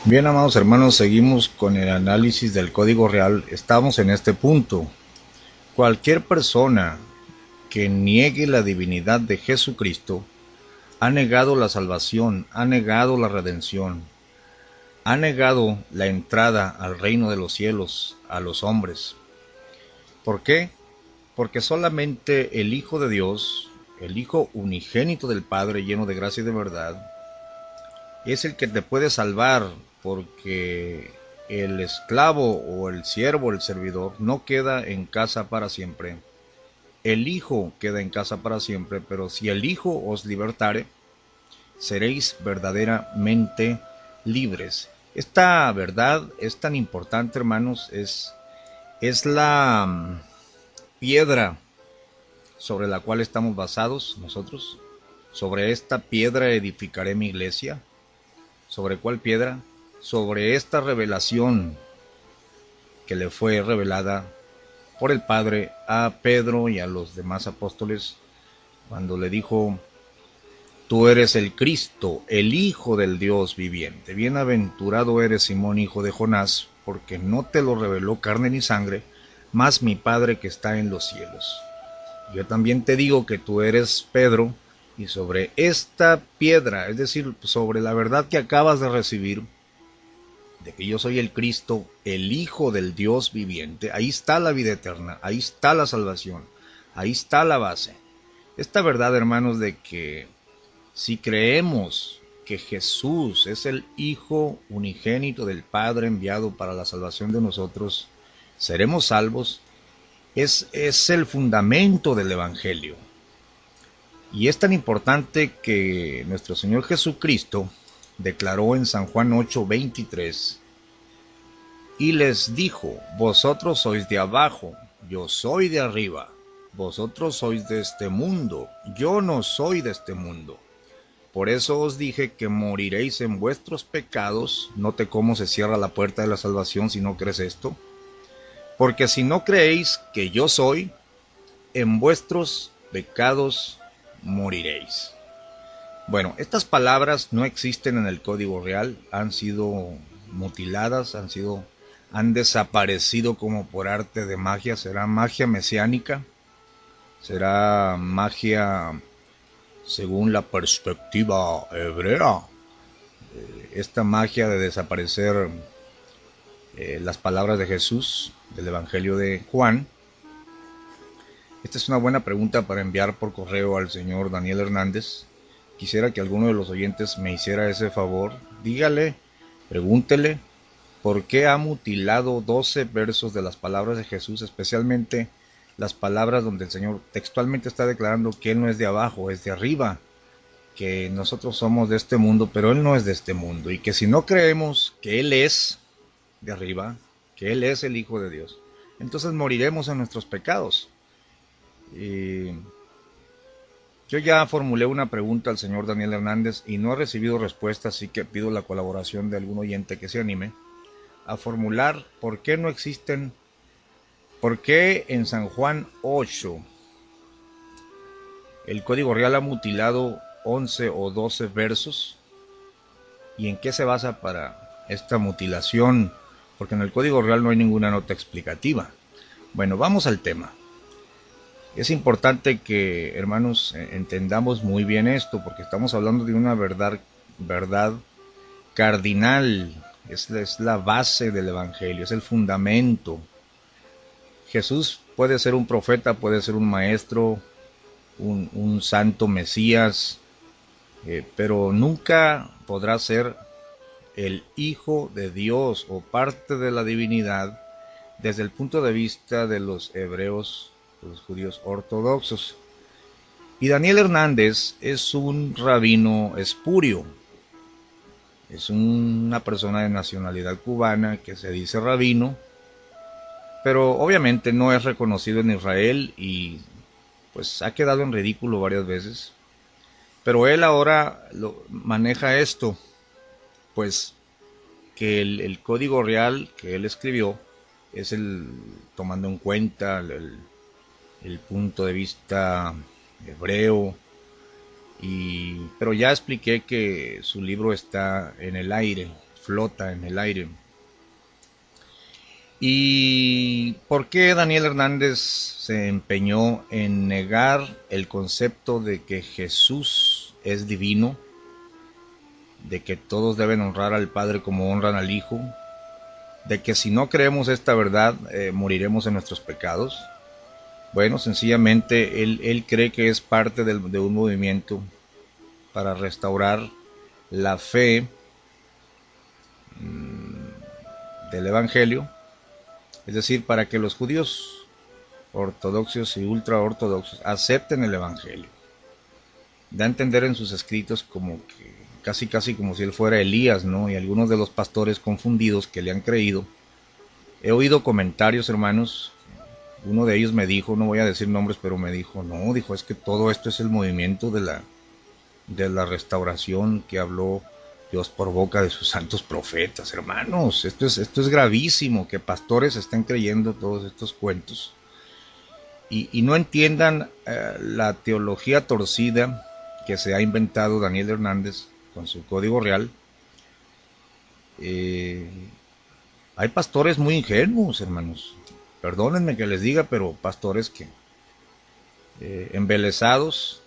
Bien, amados hermanos, seguimos con el análisis del Código Real. Estamos en este punto. Cualquier persona que niegue la divinidad de Jesucristo ha negado la salvación, ha negado la redención, ha negado la entrada al reino de los cielos a los hombres. ¿Por qué? Porque solamente el Hijo de Dios, el Hijo unigénito del Padre, lleno de gracia y de verdad, es el que te puede salvar, porque el esclavo o el siervo, el servidor, no queda en casa para siempre. El Hijo queda en casa para siempre, pero si el Hijo os libertare, seréis verdaderamente libres. Esta verdad es tan importante, hermanos, es la piedra sobre la cual estamos basados nosotros. Sobre esta piedra edificaré mi iglesia. ¿Sobre cuál piedra? Sobre esta revelación que le fue revelada por el Padre a Pedro y a los demás apóstoles cuando le dijo: tú eres el Cristo, el Hijo del Dios viviente. Bienaventurado eres, Simón, hijo de Jonás, porque no te lo reveló carne ni sangre, mas mi Padre que está en los cielos. Yo también te digo que tú eres Pedro, y sobre esta piedra, es decir, sobre la verdad que acabas de recibir, de que yo soy el Cristo, el Hijo del Dios viviente, ahí está la vida eterna, ahí está la salvación, ahí está la base. Esta verdad, hermanos, de que si creemos que Jesús es el Hijo unigénito del Padre enviado para la salvación de nosotros, seremos salvos, es el fundamento del Evangelio. Y es tan importante que nuestro Señor Jesucristo declaró en San Juan 8:23: y les dijo: vosotros sois de abajo, yo soy de arriba. Vosotros sois de este mundo, yo no soy de este mundo. Por eso os dije que moriréis en vuestros pecados. Note cómo se cierra la puerta de la salvación si no crees esto. Porque si no creéis que yo soy, en vuestros pecados moriréis. Bueno, estas palabras no existen en el Código Real, han sido mutiladas, han desaparecido como por arte de magia. ¿Será magia mesiánica? ¿Será magia según la perspectiva hebrea? Esta magia de desaparecer las palabras de Jesús del Evangelio de Juan. Esta es una buena pregunta para enviar por correo al señor Daniel Hernández. Quisiera que alguno de los oyentes me hiciera ese favor. Dígale, pregúntele, ¿por qué ha mutilado 12 versos de las palabras de Jesús, especialmente las palabras donde el Señor textualmente está declarando que Él no es de abajo, es de arriba, que nosotros somos de este mundo, pero Él no es de este mundo, y que si no creemos que Él es de arriba, que Él es el Hijo de Dios, entonces moriremos en nuestros pecados? Y yo ya formulé una pregunta al señor Daniel Hernández y no he recibido respuesta, así que pido la colaboración de algún oyente que se anime a formular por qué no existen, por qué en San Juan 8 el Código Real ha mutilado 11 o 12 versos, y en qué se basa para esta mutilación, porque en el Código Real no hay ninguna nota explicativa. Bueno, vamos al tema. Es importante que, hermanos, entendamos muy bien esto, porque estamos hablando de una verdad cardinal. Es la base del Evangelio, es el fundamento. Jesús puede ser un profeta, puede ser un maestro, un santo Mesías, pero nunca podrá ser el Hijo de Dios o parte de la divinidad desde el punto de vista de los hebreos, los judíos ortodoxos. Y Daniel Hernández es un rabino espurio, es una persona de nacionalidad cubana que se dice rabino, pero obviamente no es reconocido en Israel y pues ha quedado en ridículo varias veces. Pero él ahora maneja esto, pues que el código real que él escribió es tomando en cuenta el punto de vista hebreo. Pero ya expliqué que su libro está en el aire, flota en el aire. ¿Y por qué Daniel Hernández se empeñó en negar el concepto de que Jesús es divino, de que todos deben honrar al Padre como honran al Hijo, de que si no creemos esta verdad moriremos en nuestros pecados? Bueno, sencillamente él cree que es parte de un movimiento para restaurar la fe del Evangelio, es decir, para que los judíos ortodoxos y ultraortodoxos acepten el Evangelio. Da a entender en sus escritos como que casi como si él fuera Elías, ¿no? Y algunos de los pastores confundidos que le han creído. He oído comentarios, hermanos. Uno de ellos me dijo, no voy a decir nombres, pero me dijo, no, dijo, es que todo esto es el movimiento de la restauración que habló Dios por boca de sus santos profetas. Hermanos, esto es gravísimo, que pastores estén creyendo todos estos cuentos y no entiendan la teología torcida que se ha inventado Daniel Hernández con su código real. Hay pastores muy ingenuos, hermanos. Perdónenme que les diga, pero pastores que embelesados,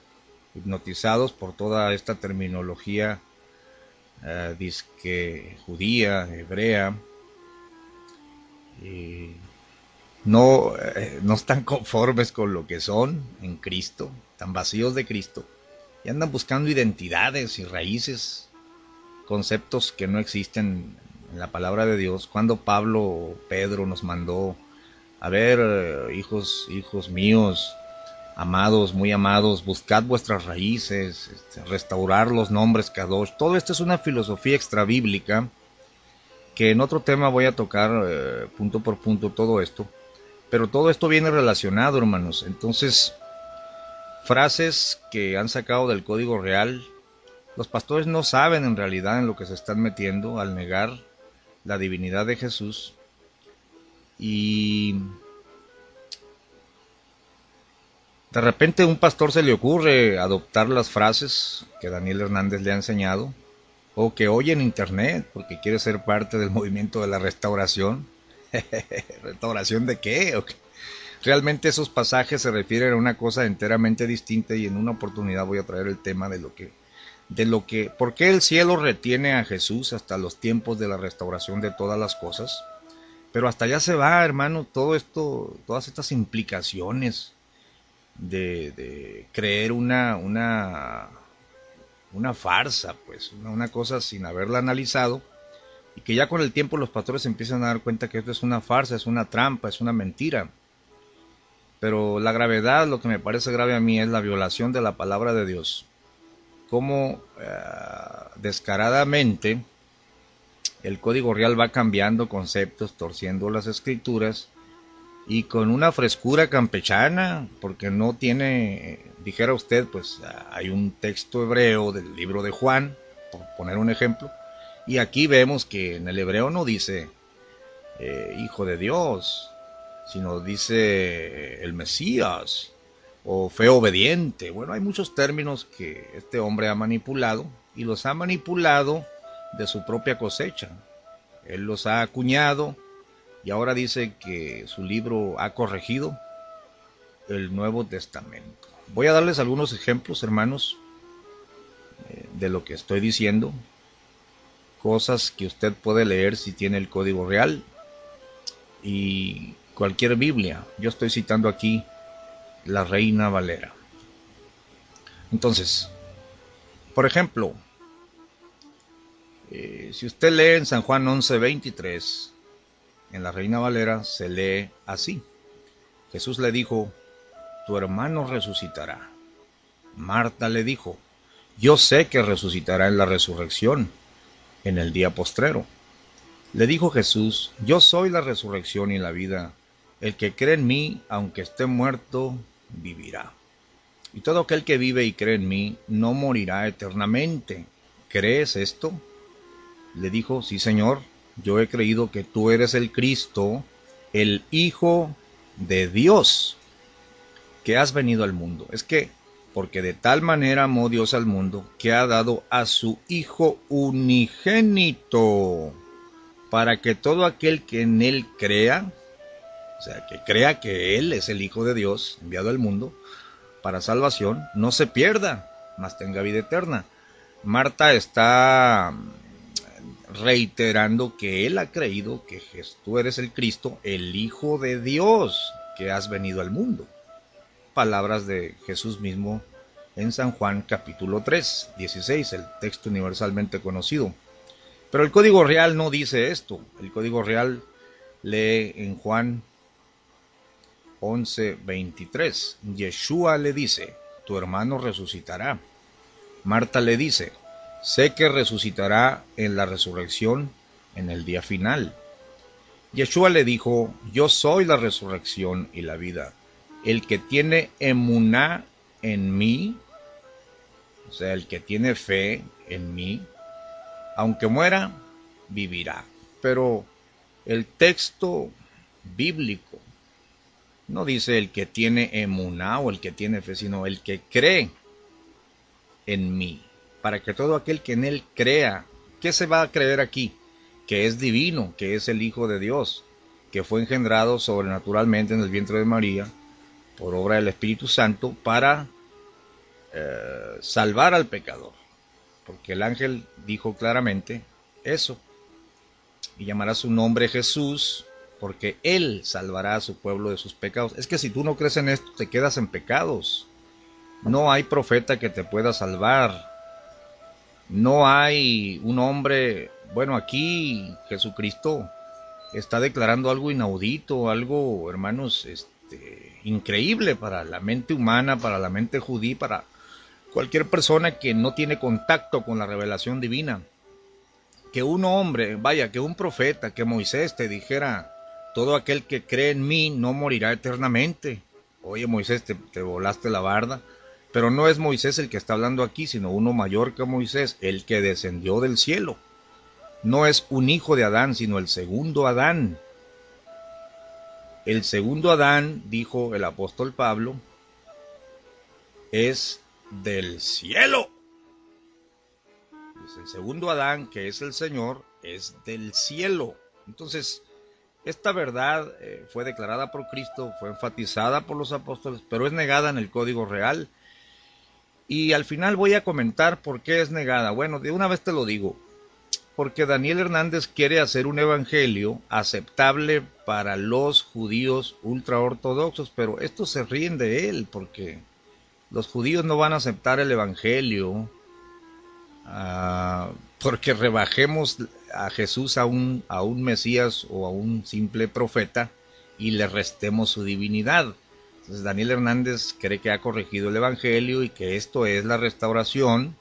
hipnotizados por toda esta terminología disque judía, hebrea, no están conformes con lo que son en Cristo, tan vacíos de Cristo, y andan buscando identidades y raíces, conceptos que no existen en la palabra de Dios. Cuando Pablo o Pedro nos mandó, a ver, hijos míos, amados, muy amados, buscad vuestras raíces, restaurar los nombres Kadosh. Todo esto es una filosofía extrabíblica que en otro tema voy a tocar punto por punto todo esto. Pero todo esto viene relacionado, hermanos. Entonces, frases que han sacado del código real, los pastores no saben en realidad en lo que se están metiendo al negar la divinidad de Jesús. Y de repente a un pastor se le ocurre adoptar las frases que Daniel Hernández le ha enseñado, o que oye en internet porque quiere ser parte del movimiento de la restauración. ¿Restauración de qué? Realmente esos pasajes se refieren a una cosa enteramente distinta, y en una oportunidad voy a traer el tema de lo que ¿por qué el cielo retiene a Jesús hasta los tiempos de la restauración de todas las cosas? Pero hasta allá se va, hermano, todo esto, todas estas implicaciones de creer una farsa, pues, una cosa sin haberla analizado, y que ya con el tiempo los pastores empiezan a dar cuenta que esto es una farsa, es una trampa, es una mentira. Pero la gravedad, lo que me parece grave a mí, es la violación de la palabra de Dios. Cómo descaradamente el código real va cambiando conceptos, torciendo las escrituras, y con una frescura campechana, porque no tiene, dijera usted, pues hay un texto hebreo del libro de Juan, por poner un ejemplo, y aquí vemos que en el hebreo no dice Hijo de Dios, sino dice el Mesías, o fe obediente. Bueno, hay muchos términos que este hombre ha manipulado, y los ha manipulado de su propia cosecha. Él los ha acuñado, y ahora dice que su libro ha corregido el Nuevo Testamento. Voy a darles algunos ejemplos, hermanos, de lo que estoy diciendo. Cosas que usted puede leer si tiene el código real y cualquier Biblia. Yo estoy citando aquí la Reina Valera. Entonces, por ejemplo, si usted lee en San Juan 11:23, en la Reina Valera se lee así: Jesús le dijo, tu hermano resucitará. Marta le dijo, yo sé que resucitará en la resurrección, en el día postrero. Le dijo Jesús, yo soy la resurrección y la vida. El que cree en mí, aunque esté muerto, vivirá. Y todo aquel que vive y cree en mí, no morirá eternamente. ¿Crees esto? Le dijo, sí, Señor, yo he creído que tú eres el Cristo, el Hijo de Dios, que has venido al mundo. Es que porque de tal manera amó Dios al mundo, que ha dado a su Hijo unigénito, para que todo aquel que en Él crea, o sea, que crea que Él es el Hijo de Dios, enviado al mundo para salvación, no se pierda, mas tenga vida eterna. Marta está reiterando que él ha creído que tú eres el Cristo, el Hijo de Dios, que has venido al mundo. Palabras de Jesús mismo en San Juan capítulo 3, 16, el texto universalmente conocido. Pero el Código Real no dice esto. El Código Real lee en Juan 11, 23. Yeshua le dice, tu hermano resucitará. Marta le dice, sé que resucitará en la resurrección en el día final. Yeshua le dijo, yo soy la resurrección y la vida. El que tiene emuná en mí, o sea, el que tiene fe en mí, aunque muera, vivirá. Pero el texto bíblico no dice el que tiene emuná o el que tiene fe, sino el que cree en mí, para que todo aquel que en él crea, ¿qué se va a creer aquí? Que es divino, que es el Hijo de Dios, que fue engendrado sobrenaturalmente en el vientre de María, por obra del Espíritu Santo, para salvar al pecador. Porque el ángel dijo claramente eso, y llamará su nombre Jesús, porque él salvará a su pueblo de sus pecados. Es que si tú no crees en esto, te quedas en pecados. No hay profeta que te pueda salvar. No hay un hombre, bueno, aquí Jesucristo está declarando algo inaudito, algo, hermanos, increíble para la mente humana, para la mente judía, para cualquier persona que no tiene contacto con la revelación divina. Que un hombre, vaya, que un profeta, que Moisés te dijera, todo aquel que cree en mí no morirá eternamente. Oye, Moisés, te volaste la barda. Pero no es Moisés el que está hablando aquí, sino uno mayor que Moisés, el que descendió del cielo. No es un hijo de Adán, sino el segundo Adán. El segundo Adán, dijo el apóstol Pablo, es del cielo. Pues el segundo Adán, que es el Señor, es del cielo. Entonces, esta verdad fue declarada por Cristo, fue enfatizada por los apóstoles, pero es negada en el Código Real. Y al final voy a comentar por qué es negada. Bueno, de una vez te lo digo, porque Daniel Hernández quiere hacer un evangelio aceptable para los judíos ultraortodoxos, pero estos se ríen de él, porque los judíos no van a aceptar el evangelio porque rebajemos a Jesús a un Mesías o a un simple profeta y le restemos su divinidad. Entonces Daniel Hernández cree que ha corregido el evangelio y que esto es la restauración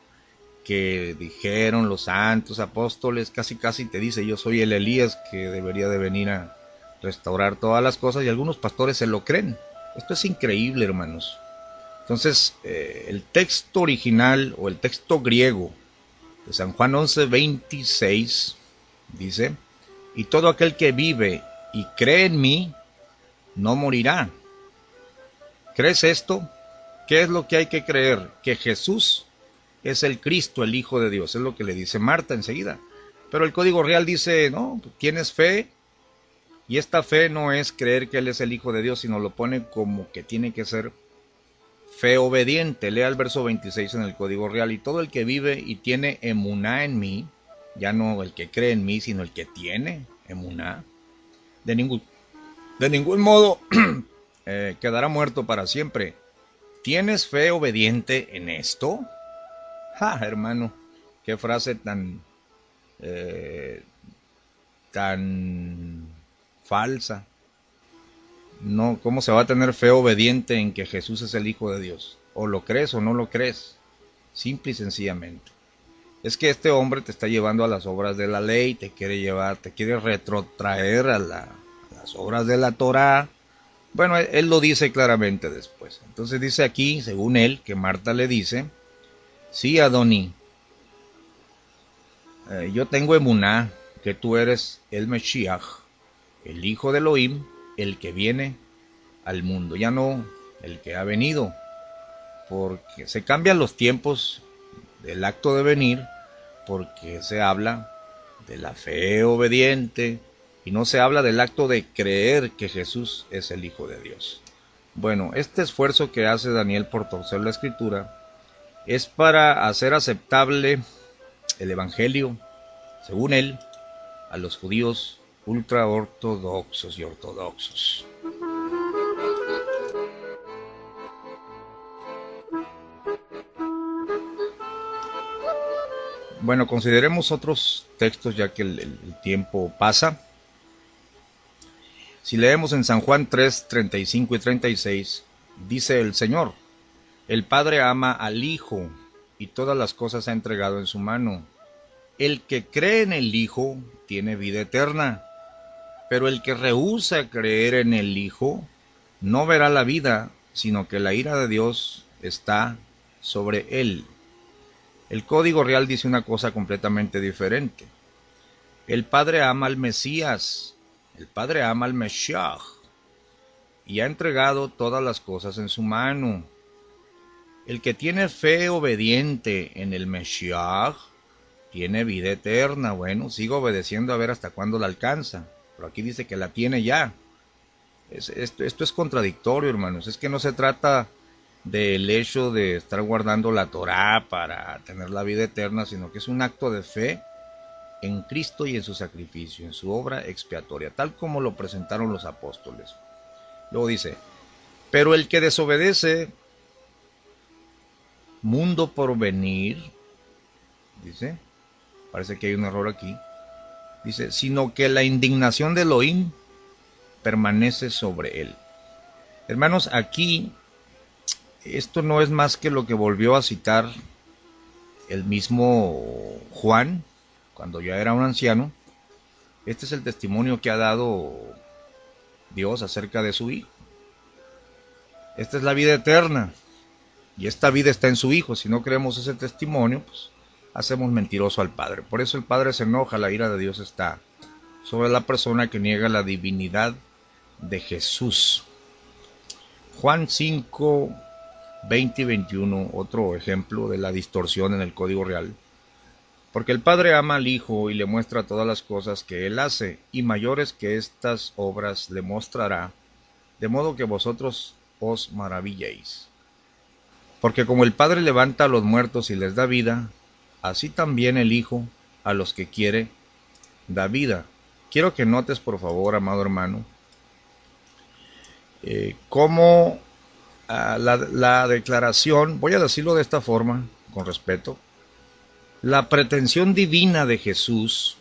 que dijeron los santos apóstoles. Casi te dice, yo soy el Elías que debería de venir a restaurar todas las cosas, y algunos pastores se lo creen. Esto es increíble, hermanos. Entonces el texto original o el texto griego de San Juan 11:26 dice, y todo aquel que vive y cree en mí no morirá. ¿Crees esto? ¿Qué es lo que hay que creer? Que Jesús es el Cristo, el Hijo de Dios. Es lo que le dice Marta enseguida. Pero el Código Real dice, no, tienes fe, y esta fe no es creer que Él es el Hijo de Dios, sino lo pone como que tiene que ser fe obediente. Lea el verso 26 en el Código Real. Y todo el que vive y tiene emuná en mí, ya no el que cree en mí, sino el que tiene emuná, de ningún modo quedará muerto para siempre. ¿Tienes fe obediente en esto? ¡Ja, hermano! ¡Qué frase tan falsa! No, ¿cómo se va a tener fe obediente en que Jesús es el Hijo de Dios? O lo crees o no lo crees. Simple y sencillamente. Es que este hombre te está llevando a las obras de la ley, te quiere retrotraer a las obras de la Torá. Bueno, él lo dice claramente después. Entonces dice aquí, según él, que Marta le dice, sí, Adoní, yo tengo emuná, que tú eres el Mesías, el Hijo de Elohim, el que viene al mundo, ya no el que ha venido. porque se cambian los tiempos del acto de venir, porque se habla de la fe obediente y no se habla del acto de creer que Jesús es el Hijo de Dios. Bueno, este esfuerzo que hace Daniel por torcer la Escritura es para hacer aceptable el Evangelio, según él, a los judíos ultraortodoxos y ortodoxos. Bueno, consideremos otros textos ya que el tiempo pasa. Si leemos en San Juan 3, 35 y 36, dice el Señor: el Padre ama al Hijo y todas las cosas ha entregado en su mano. El que cree en el Hijo tiene vida eterna, pero el que rehúsa creer en el Hijo no verá la vida, sino que la ira de Dios está sobre él. El Código Real dice una cosa completamente diferente. El Padre ama al Mesías, el Padre ama al Mesías, y ha entregado todas las cosas en su mano. El que tiene fe obediente en el Mesías tiene vida eterna. Bueno, sigo obedeciendo a ver hasta cuándo la alcanza, pero aquí dice que la tiene ya. Esto es contradictorio, hermanos. Es que no se trata del hecho de estar guardando la Torá para tener la vida eterna, sino que es un acto de fe en Cristo y en su sacrificio, en su obra expiatoria, tal como lo presentaron los apóstoles. Luego dice: pero el que desobedece, mundo por venir, dice, parece que hay un error aquí, dice, sino que la indignación de Elohim permanece sobre él. Hermanos, aquí esto no es más que lo que volvió a citar el mismo Juan, cuando ya era un anciano. Este es el testimonio que ha dado Dios acerca de su Hijo. Esta es la vida eterna, y esta vida está en su Hijo. Si no creemos ese testimonio, pues hacemos mentiroso al Padre. Por eso el Padre se enoja, la ira de Dios está sobre la persona que niega la divinidad de Jesús. Juan 5, 20 y 21, otro ejemplo de la distorsión en el Código Real. Porque el Padre ama al Hijo y le muestra todas las cosas que Él hace, y mayores que estas obras le mostrará, de modo que vosotros os maravilléis. Porque como el Padre levanta a los muertos y les da vida, así también el Hijo a los que quiere da vida. Quiero que notes, por favor, amado hermano, cómo la declaración, voy a decirlo de esta forma, con respeto, la pretensión divina de Jesús,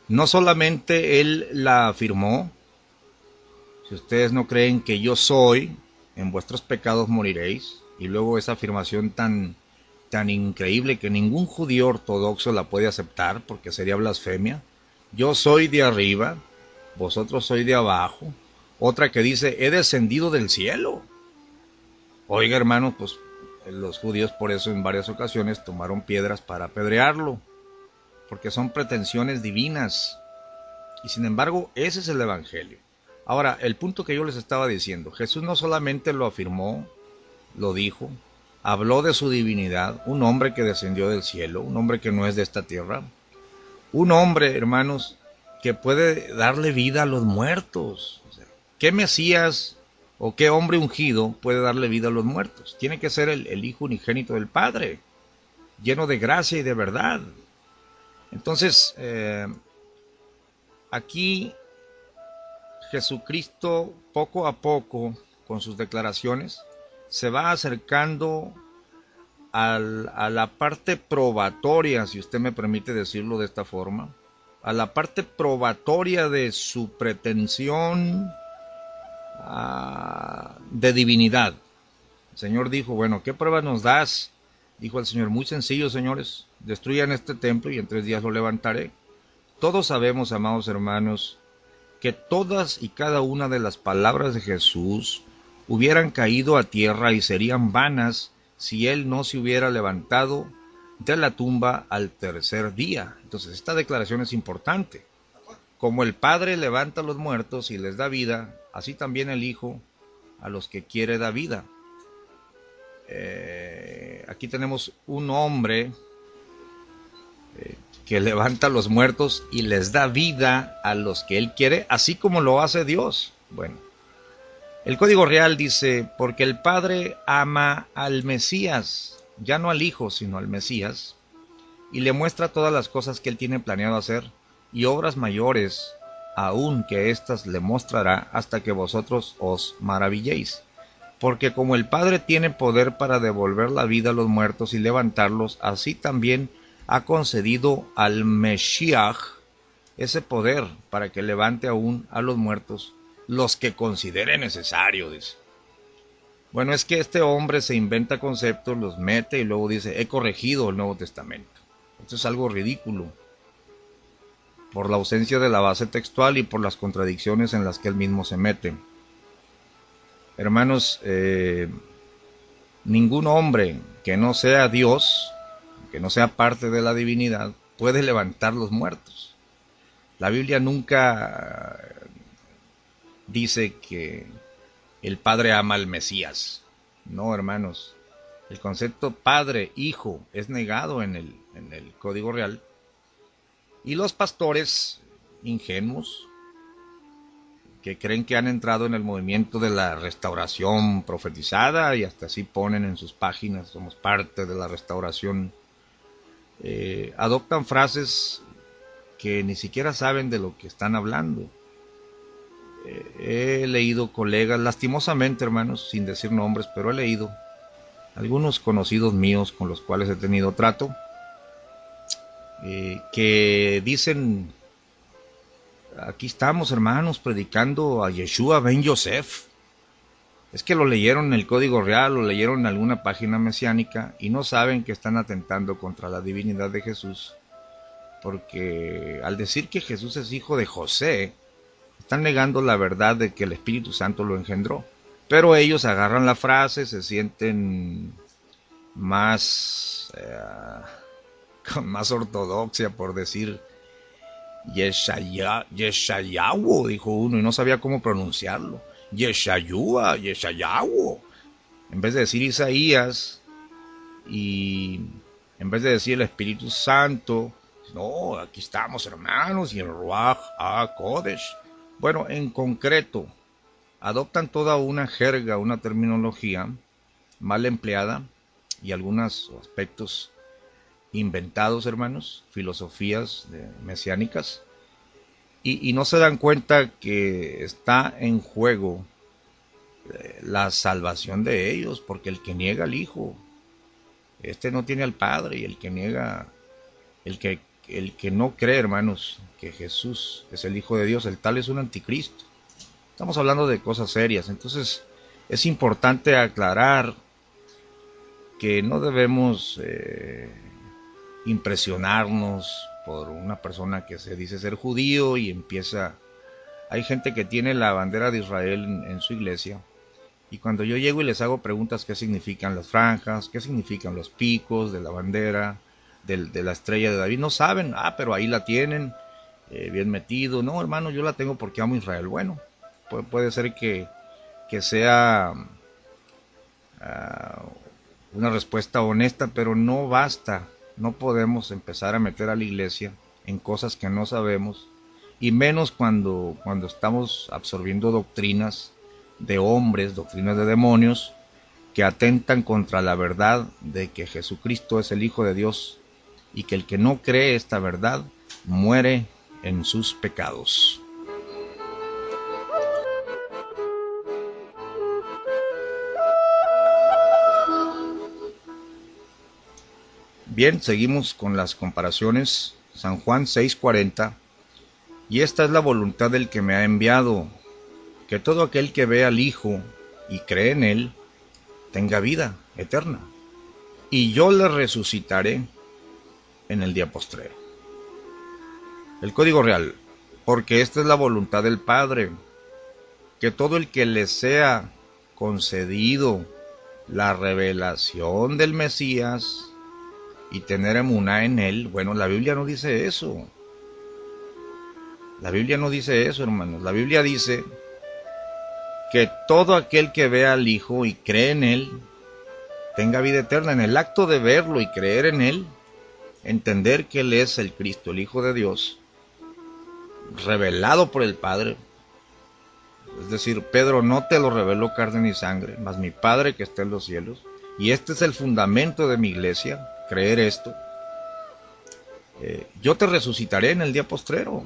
no solamente Él la afirmó: si ustedes no creen que yo soy, en vuestros pecados moriréis, y luego esa afirmación tan increíble que ningún judío ortodoxo la puede aceptar porque sería blasfemia. Yo soy de arriba, vosotros sois de abajo. Otra que dice: he descendido del cielo. Oiga, hermanos, pues los judíos por eso en varias ocasiones tomaron piedras para apedrearlo, porque son pretensiones divinas. Y sin embargo, ese es el Evangelio. Ahora, el punto que yo les estaba diciendo, Jesús no solamente lo afirmó, lo dijo, habló de su divinidad, un hombre que descendió del cielo, un hombre que no es de esta tierra, un hombre, hermanos, que puede darle vida a los muertos. O sea, ¿qué Mesías o qué hombre ungido puede darle vida a los muertos? Tiene que ser el Hijo unigénito del Padre, lleno de gracia y de verdad. Entonces, aquí Jesucristo poco a poco, con sus declaraciones, se va acercando a la parte probatoria, si usted me permite decirlo de esta forma, a la parte probatoria de su pretensión de divinidad. El Señor dijo: bueno, ¿qué prueba nos das? Dijo el Señor: muy sencillo, señores, destruyan este templo y en 3 días lo levantaré. Todos sabemos, amados hermanos, que todas y cada una de las palabras de Jesús hubieran caído a tierra y serían vanas si Él no se hubiera levantado de la tumba al 3er día. Entonces esta declaración es importante. Como el Padre levanta a los muertos y les da vida, así también el Hijo a los que quiere da vida. aquí tenemos un hombre que levanta a los muertos y les da vida a los que Él quiere, así como lo hace Dios. Bueno, el Código Real dice, porque el Padre ama al Mesías, ya no al Hijo, sino al Mesías, y le muestra todas las cosas que Él tiene planeado hacer, y obras mayores aún que éstas le mostrará hasta que vosotros os maravilléis. Porque como el Padre tiene poder para devolver la vida a los muertos y levantarlos, así también ha concedido al Mesías ese poder para que levante aún a los muertos, los que considere necesario, dice. Bueno, es que este hombre se inventa conceptos, los mete y luego dice, he corregido el Nuevo Testamento. Esto es algo ridículo, por la ausencia de la base textual y por las contradicciones en las que él mismo se mete. Hermanos, ningún hombre que no sea Dios, que no sea parte de la divinidad, puede levantar los muertos. La Biblia nunca dice que el Padre ama al Mesías. No, hermanos. El concepto Padre, Hijo, es negado en el Código Real. Y los pastores ingenuos, que creen que han entrado en el movimiento de la restauración profetizada y hasta así ponen en sus páginas, somos parte de la restauración, adoptan frases que ni siquiera saben de lo que están hablando. He leído colegas, lastimosamente hermanos, sin decir nombres, pero he leído algunos conocidos míos con los cuales he tenido trato, que dicen, aquí estamos hermanos predicando a Yeshua ben Yosef. Es que lo leyeron en el Código Real, lo leyeron en alguna página mesiánica y no saben que están atentando contra la divinidad de Jesús, porque al decir que Jesús es hijo de José, están negando la verdad de que el Espíritu Santo lo engendró. Pero ellos agarran la frase, se sienten más con más ortodoxia por decir Yeshayahu, dijo uno y no sabía cómo pronunciarlo. Yeshayua, Yeshayahu. En vez de decir Isaías y en vez de decir el Espíritu Santo, no, aquí estamos hermanos y el Ruach HaKodesh. Bueno, en concreto, adoptan toda una jerga, una terminología mal empleada y algunos aspectos inventados, hermanos, filosofías mesiánicas, y no se dan cuenta que está en juego la salvación de ellos, porque el que niega al Hijo, este no tiene al Padre, y el que niega, el que no cree, hermanos, que Jesús es el Hijo de Dios, el tal es un anticristo. Estamos hablando de cosas serias, entonces es importante aclarar que no debemos impresionarnos por una persona que se dice ser judío y empieza... Hay gente que tiene la bandera de Israel en su iglesia, y cuando yo llego y les hago preguntas qué significan las franjas, qué significan los picos de la bandera, de la estrella de David, no saben. Pero ahí la tienen, bien metido. No, hermano, yo la tengo porque amo a Israel. Bueno, puede ser que sea una respuesta honesta, pero no basta. No podemos empezar a meter a la iglesia en cosas que no sabemos, y menos cuando estamos absorbiendo doctrinas de hombres, doctrinas de demonios, que atentan contra la verdad de que Jesucristo es el Hijo de Dios, y que el que no cree esta verdad muere en sus pecados. Bien, seguimos con las comparaciones. San Juan 6:40. Y esta es la voluntad del que me ha enviado, que todo aquel que ve al Hijo y cree en Él, tenga vida eterna, y yo le resucitaré en el día postrero. El Código Real. Porque esta es la voluntad del Padre, que todo el que le sea concedido la revelación del Mesías y tener emuná en él. Bueno, la Biblia no dice eso. La Biblia no dice eso, hermanos. La Biblia dice que todo aquel que vea al Hijo y cree en él tenga vida eterna. En el acto de verlo y creer en Él, entender que Él es el Cristo, el Hijo de Dios, revelado por el Padre. Es decir, Pedro, no te lo reveló carne ni sangre, mas mi Padre que está en los cielos. Y este es el fundamento de mi iglesia, creer esto. Yo te resucitaré en el día postrero.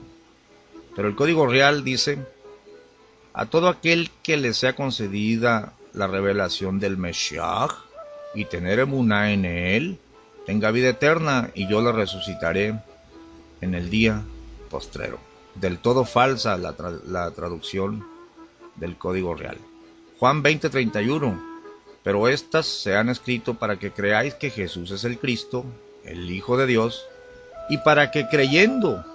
Pero el Código Real dice: a todo aquel que le sea concedida la revelación del Mesías y tener emuná en él, tenga vida eterna, y yo le resucitaré en el día postrero. Del todo falsa la traducción del Código Real. Juan 20:31: pero estas se han escrito para que creáis que Jesús es el Cristo, el Hijo de Dios, y para que creyendo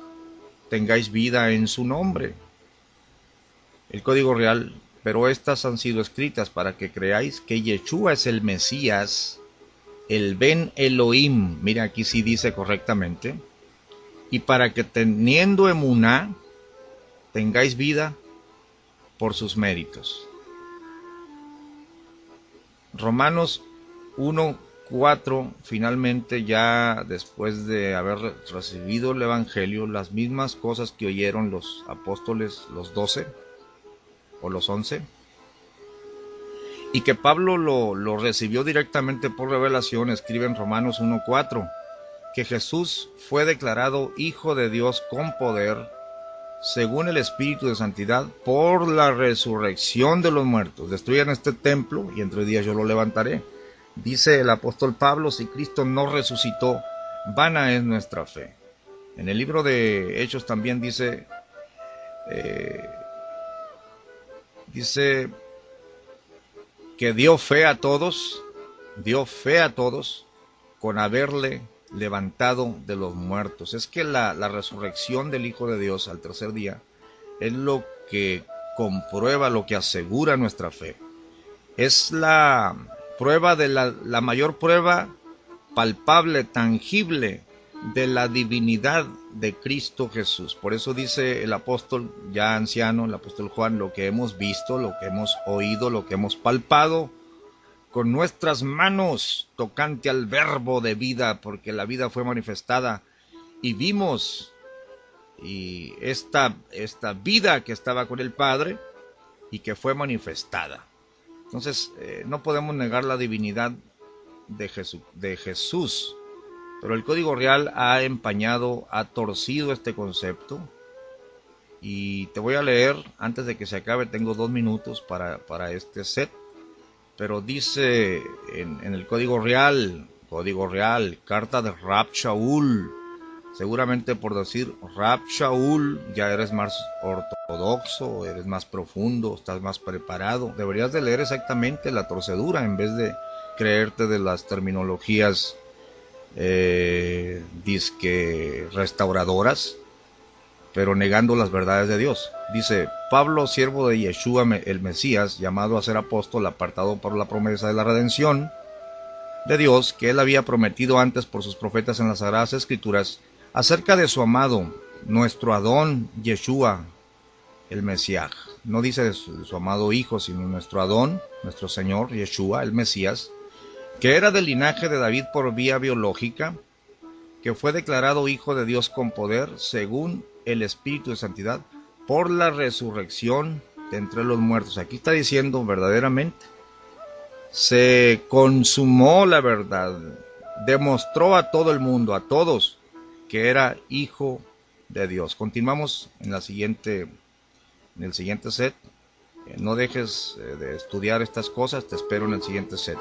tengáis vida en su nombre. El Código Real: pero estas han sido escritas para que creáis que Yeshua es el Mesías, el Ben Elohim, mira aquí sí dice correctamente, y para que teniendo emuná tengáis vida por sus méritos. Romanos 1:4, finalmente, ya después de haber recibido el Evangelio, las mismas cosas que oyeron los apóstoles, los 12 o los 11, y que Pablo lo recibió directamente por revelación, escribe en Romanos 1:4, que Jesús fue declarado Hijo de Dios con poder, según el Espíritu de Santidad, por la resurrección de los muertos. Destruyan este templo y en 3 días yo lo levantaré. Dice el apóstol Pablo: si Cristo no resucitó, vana es nuestra fe. En el libro de Hechos también dice que dio fe a todos con haberle levantado de los muertos. Es que la resurrección del Hijo de Dios al tercer día es lo que comprueba, lo que asegura nuestra fe. Es la prueba de la mayor prueba palpable, tangible, de la divinidad de Cristo Jesús. Por eso dice el apóstol ya anciano, el apóstol Juan: lo que hemos visto, lo que hemos oído, lo que hemos palpado con nuestras manos tocante al verbo de vida, porque la vida fue manifestada y vimos y esta vida que estaba con el Padre y que fue manifestada. Entonces no podemos negar la divinidad de Jesús, pero el Código Real ha empañado, ha torcido este concepto. Y te voy a leer, antes de que se acabe, tengo 2 minutos para este set. Pero dice en el Código Real, carta de Rab Shaul, seguramente por decir Rab Shaul ya eres más ortodoxo, eres más profundo, estás más preparado. Deberías de leer exactamente la torcedura en vez de creerte de las terminologías disque restauradoras, pero negando las verdades de Dios. Dice: Pablo, siervo de Yeshua el Mesías, llamado a ser apóstol, apartado por la promesa de la redención de Dios, que él había prometido antes por sus profetas en las Sagradas Escrituras, acerca de su amado, nuestro Adón Yeshua el Mesías. No dice de su amado Hijo, sino nuestro Adón, nuestro Señor Yeshua el Mesías, que era del linaje de David por vía biológica, que fue declarado Hijo de Dios con poder, según el Espíritu de Santidad, por la resurrección de entre los muertos. Aquí está diciendo verdaderamente, se consumó la verdad, demostró a todo el mundo, a todos, que era Hijo de Dios. Continuamos en el siguiente set. No dejes de estudiar estas cosas, te espero en el siguiente set.